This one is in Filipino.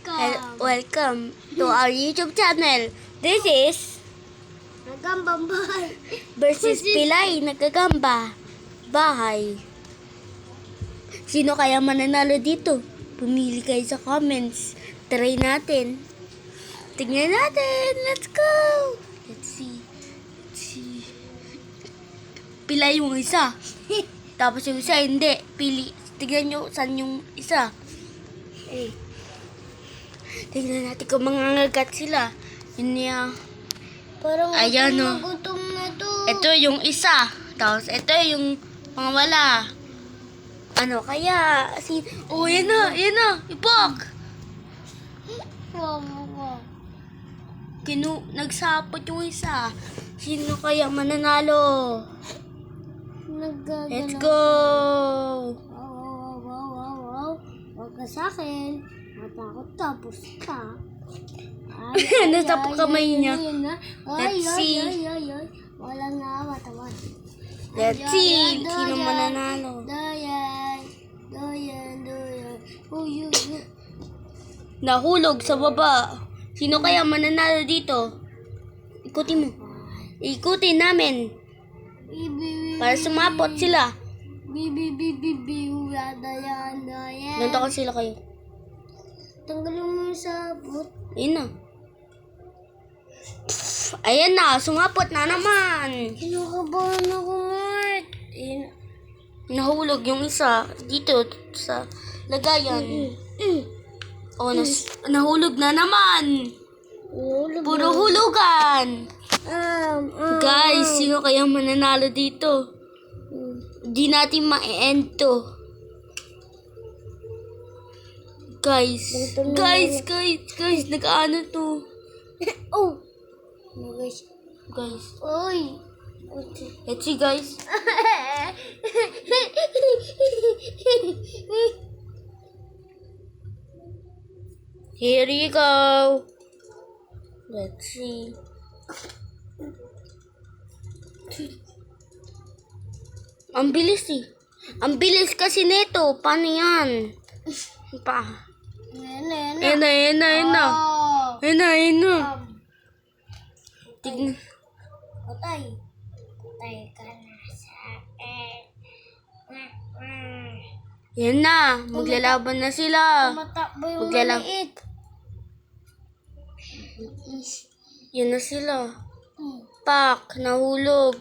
Welcome to our YouTube channel. This is Nagambang bahay. versus Pilay Nagagamba Bahay. Sino kaya mananalo dito? Pumili kayo sa comments. Try natin. Tignan natin. Let's go. Let's see. Pilay yung isa. Tapos yung isa hindi. Tignan nyo saan yung isa. Tignan natin kung mangangagat sila. Yun niya. Parang Ayan, gutom na oh. gutom na to. Ito yung isa. Tapos ito yung mga wala. Ano kaya? Oh, yan na. Yan na. Ipok. Wow. Nagsapot yung isa. Sino kaya mananalo? Nagagano. Let's go. Wow. Huwag ka sa akin. Matakot tapos ka. Nasa kamay niya. Let's see. Wala na matawan. Let's see. Sino mananalo? Doyan. Uy. Nahulog sa baba. Sino kaya mananalo dito? Ikutin mo. Ikutin namin. Para sumapot sila. Dayan. Nantakan sila kayo. Tanggalin mo yung sabot. Ayun na. Ayan na. Sumapot na naman. Kinakabahan ako, Mart. Nahulog yung isa dito sa lagayan. Nahulog na naman. Puro hulugan. Guys, sino kaya mananalo dito? Di natin ma-end to. Guys, nag-ano to? Oh! Guys, Oy! let's see guys. Here you go. Let's see. Ang bilis eh. Ang bilis kasi nito. Paano yan? Ayan na. Tignan. Patay ka na sa akin. Yan na. Maglalaban na sila. Matakbo yung Maglalang. maliit. Yan na sila. Pak, nahulog.